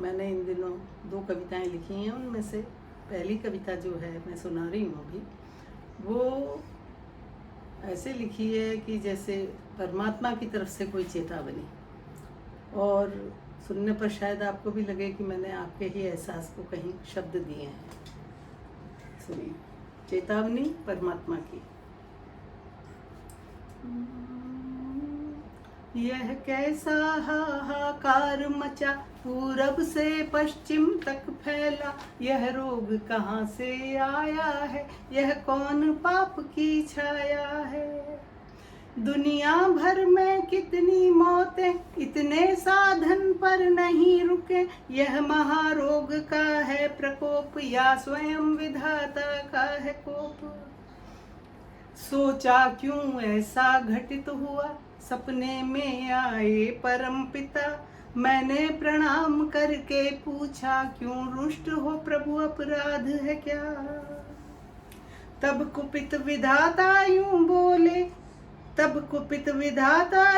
मैंने इन दिनों 2 कविताएं लिखी हैं। उनमें से पहली कविता जो है मैं सुना रही हूँ अभी, वो ऐसे लिखी है कि जैसे परमात्मा की तरफ से कोई चेतावनी, और सुनने पर शायद आपको भी लगे कि मैंने आपके ही एहसास को कहीं शब्द दिए हैं। सुनिए, चेतावनी परमात्मा की। यह कैसा हाहाकार मचा, पूरब से पश्चिम तक फैला, यह रोग कहाँ से आया है, यह कौन पाप की छाया है। दुनिया भर में कितनी मौतें, इतने साधन पर नहीं रुके, यह महारोग का है प्रकोप या स्वयं विधाता का है कोप। सोचा क्यों ऐसा घटित हुआ, सपने में आए परम पिता, मैंने प्रणाम करके पूछा, क्यों रुष्ट हो प्रभु, अपराध है क्या। तब कुपित विधाता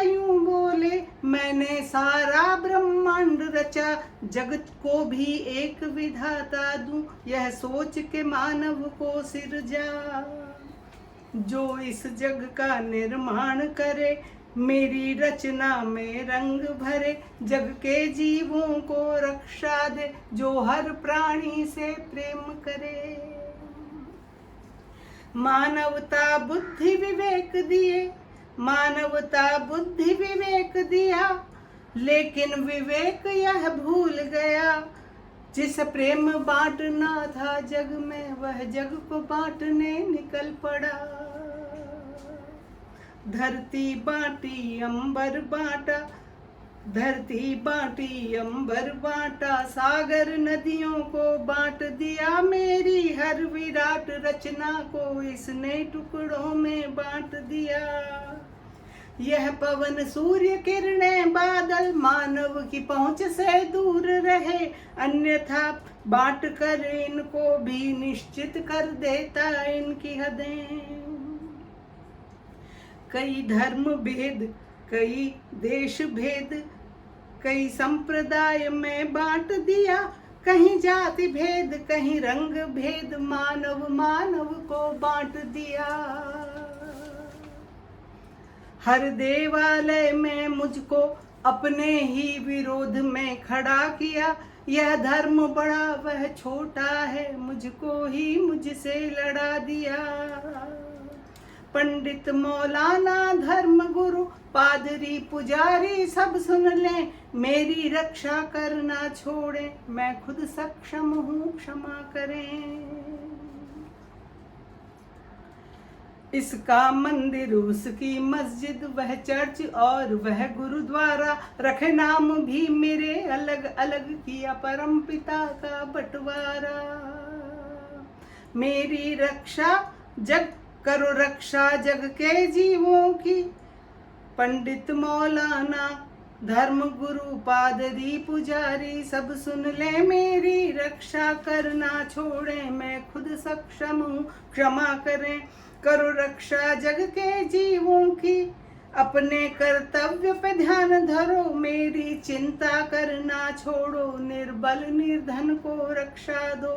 यूं बोले, मैंने सारा ब्रह्मांड रचा, जगत को भी एक विधाता दूं, यह सोच के मानव को सिरजा। जो इस जग का निर्माण करे, मेरी रचना में रंग भरे, जग के जीवों को रक्षा दे, जो हर प्राणी से प्रेम करे। मानवता बुद्धि विवेक दिया, लेकिन विवेक यह भूल गया, जिस प्रेम बांटना था जग में, वह जग को बांटने निकल पड़ा। धरती बांटी अंबर बांटा, सागर नदियों को बांट दिया, मेरी हर विराट रचना को इसने टुकड़ों में बांट दिया। यह पवन सूर्य किरणें बादल, मानव की पहुंच से दूर रहे, अन्यथा बांट कर इनको भी निश्चित कर देता इनकी हदें। कई धर्म भेद, कई देश भेद, कई संप्रदाय में बांट दिया, कहीं जाति भेद, कहीं रंग भेद, मानव को बांट दिया। हर देवालय में मुझको अपने ही विरोध में खड़ा किया, यह धर्म बड़ा वह छोटा है, मुझको ही मुझसे लड़ा दिया। पंडित मौलाना धर्म गुरु, पादरी पुजारी सब सुन लें, मेरी रक्षा करना छोड़ें, मैं खुद सक्षम हूँ क्षमा करें। इसका मंदिर, उसकी मस्जिद, वह चर्च और वह गुरुद्वारा, रखे नाम भी मेरे अलग अलग, किया परम पिता का बंटवारा। मेरी रक्षा करो रक्षा जग के जीवों की, पंडित मौलाना धर्म गुरु पादरी पुजारी सब सुन ले, मेरी रक्षा करना छोड़ें, मैं खुद सक्षम हूँ क्षमा करें। करो रक्षा जग के जीवों की, अपने कर्तव्य पे ध्यान धरो, मेरी चिंता करना छोड़ो, निर्बल निर्धन को रक्षा दो।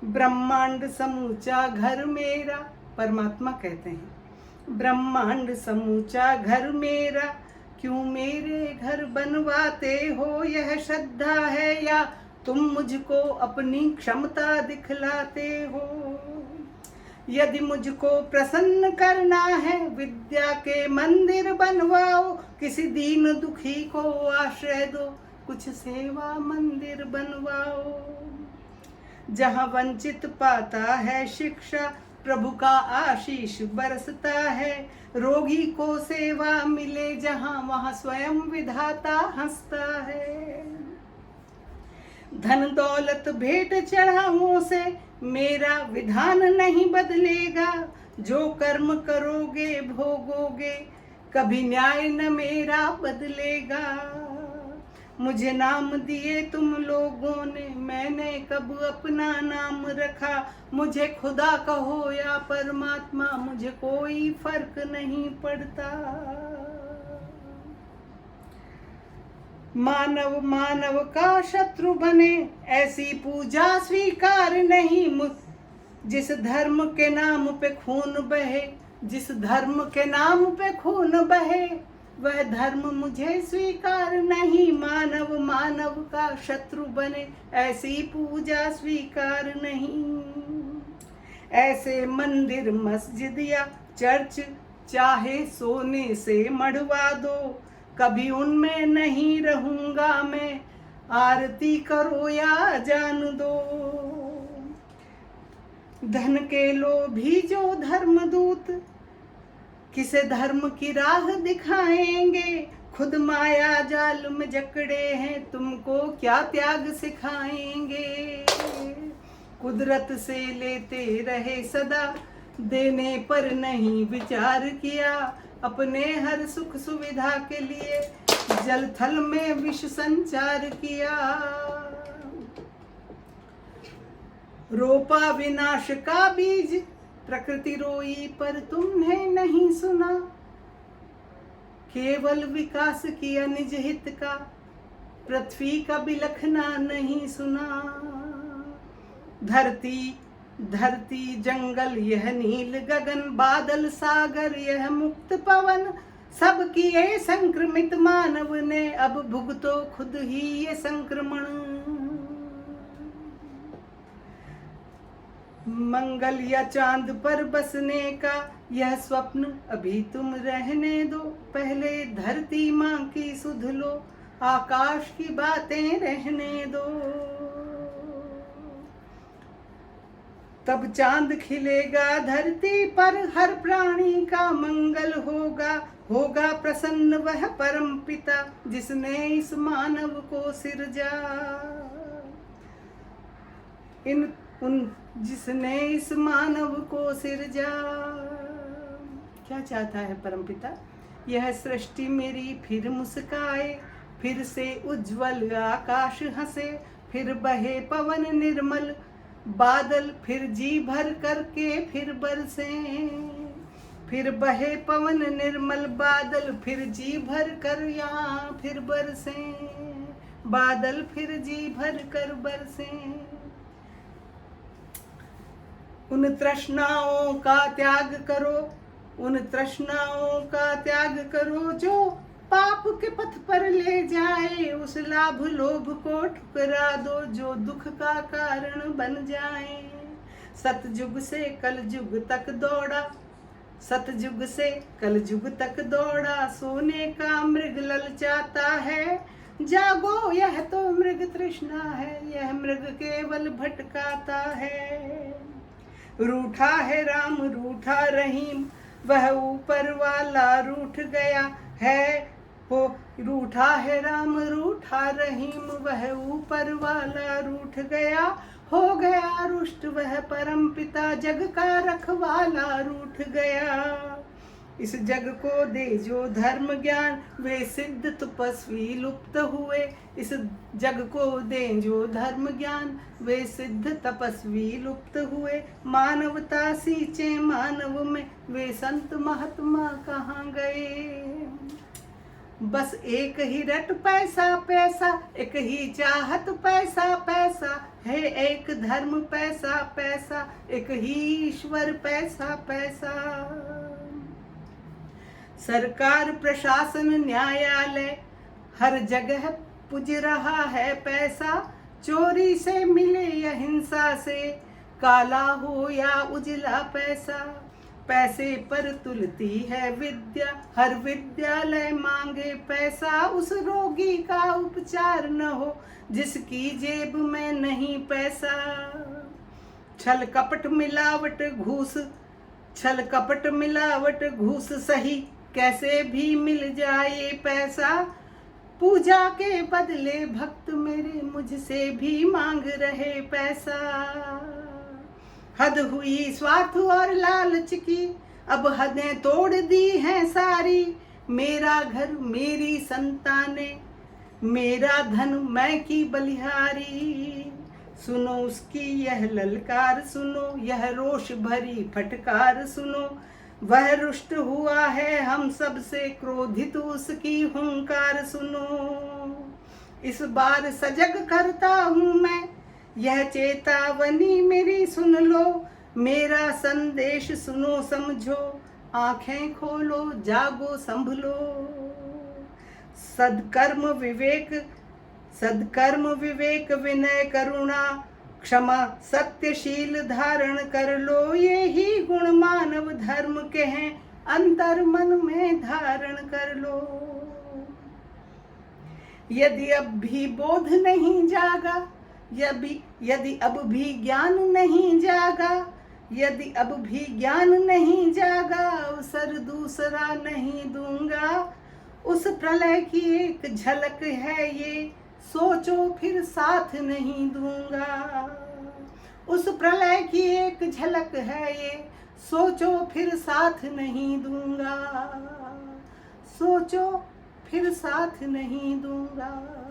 ब्रह्मांड समूचा घर मेरा, परमात्मा कहते हैं, ब्रह्मांड समूचा घर मेरा, क्यों मेरे घर बनवाते हो, यह श्रद्धा है या तुम मुझको अपनी क्षमता दिखलाते हो। यदि मुझको प्रसन्न करना है, विद्या के मंदिर बनवाओ, किसी दीन दुखी को आश्रय दो, कुछ सेवा मंदिर बनवाओ। जहाँ वंचित पाता है शिक्षा, प्रभु का आशीष बरसता है, रोगी को सेवा मिले जहाँ, वहाँ स्वयं विधाता हंसता है। धन दौलत भेंट चढ़ावों से मेरा विधान नहीं बदलेगा, जो कर्म करोगे भोगोगे, कभी न्याय न मेरा बदलेगा। मुझे नाम दिए तुम लोगों ने, मैंने कब अपना नाम रखा, मुझे खुदा कहो या परमात्मा, मुझे कोई फर्क नहीं पड़ता। मानव मानव का शत्रु बने, ऐसी पूजा स्वीकार नहीं। जिस धर्म के नाम पे खून बहे, जिस धर्म के नाम पे खून बहे, वह धर्म मुझे स्वीकार नहीं। मानव मानव का शत्रु बने, ऐसी पूजा स्वीकार नहीं। ऐसे मंदिर मस्जिद या चर्च चाहे सोने से मढ़वा दो, कभी उनमें नहीं रहूंगा मैं, आरती करो या जान दो। धन के लोभी जो धर्मदूत किसे धर्म की राह दिखाएंगे, खुद माया जाल में जकड़े हैं, तुमको क्या त्याग सिखाएंगे। कुदरत से लेते रहे सदा, देने पर नहीं विचार किया, अपने हर सुख सुविधा के लिए जल थल में विष संचार किया। रोपा विनाश का बीज, प्रकृति रोई पर तुमने नहीं सुना, केवल विकास किया निज हित का, पृथ्वी का बिलखना नहीं सुना। धरती धरती जंगल यह नील गगन, बादल सागर यह मुक्त पवन, सब किए संक्रमित मानव ने, अब भुगतो खुद ही ये संक्रमण। मंगल या चांद पर बसने का यह स्वप्न अभी तुम रहने दो, पहले धरती माँ की सुध लो, आकाश की बातें रहने दो। तब चांद खिलेगा धरती पर, हर प्राणी का मंगल होगा, होगा प्रसन्न वह परम पिता, जिसने इस मानव को सिरजा। जिसने इस मानव को सिरजा। क्या चाहता है परमपिता? यह सृष्टि मेरी फिर मुस्काए, फिर से उज्जवल आकाश हंसे, फिर बहे पवन निर्मल बादल, फिर जी भर करके फिर बरसे। फिर बहे पवन निर्मल बादल, फिर जी भर कर यहाँ फिर बरसे। बादल फिर जी भर कर बरसे। उन तृष्णाओं का त्याग करो, उन तृष्णाओं का त्याग करो, जो पाप के पथ पर ले जाए, उस लाभ लोभ को ठुकरा दो, जो दुख का कारण बन जाए। सतयुग से कलयुग तक दौड़ा, सतयुग से कलयुग तक दौड़ा, सोने का मृग ललचाता है, जागो यह तो मृग तृष्णा है, यह मृग केवल भटकाता है। रूठा है राम रूठा रहीम, वह ऊपर वाला रूठ गया है, हो रूठा है राम रूठा रहीम, वह ऊपर वाला रूठ गया, हो गया रुष्ट वह परम पिता, जग का रखवाला रूठ गया। इस जग को दे जो धर्म ज्ञान, वे सिद्ध तपस्वी लुप्त हुए। इस जग को दे जो धर्म ज्ञान, वे सिद्ध तपस्वी लुप्त हुए। मानवता सींचे मानव में, वे संत महात्मा कहाँ गए। बस एक ही रट पैसा पैसा, एक ही चाहत पैसा पैसा है, एक धर्म पैसा पैसा, एक ही ईश्वर पैसा पैसा। सरकार प्रशासन न्यायालय हर जगह पुज रहा है पैसा, चोरी से मिले या हिंसा से, काला हो या उजला पैसा। पैसे पर तुलती है विद्या, हर विद्यालय मांगे पैसा, उस रोगी का उपचार न हो जिसकी जेब में नहीं पैसा। छल कपट मिलावट घूस, छल कपट मिलावट घूस सही, कैसे भी मिल जाए पैसा। पूजा के बदले भक्त मेरे मुझसे भी मांग रहे पैसा। हद हुई स्वार्थ और लालच की, अब हदें तोड़ दी हैं सारी। मेरा घर मेरी संतानें, मेरा धन मैं की बलिहारी। सुनो उसकी यह ललकार सुनो, यह रोष भरी फटकार सुनो। वह रुष्ट हुआ है हम सब से, क्रोधित उसकी हुंकार सुनो। इस बार सजग करता हूँ मैं, यह चेतावनी मेरी सुन लो, मेरा संदेश सुनो समझो, आंखें खोलो जागो संभलो। सदकर्म विवेक विनय करुणा, क्षमा सत्यशील धारण कर लो, ये ही गुण मानव धर्म के हैं, अंतर मन में धारण कर लो। यदि अब भी बोध नहीं जागा, यदि अब भी ज्ञान नहीं जागा, यदि अब भी ज्ञान नहीं जागा, अवसर दूसरा नहीं दूंगा। उस प्रलय की एक झलक है ये, सोचो फिर साथ नहीं दूंगा। उस प्रलय की एक झलक है ये, सोचो फिर साथ नहीं दूंगा। सोचो फिर साथ नहीं दूंगा।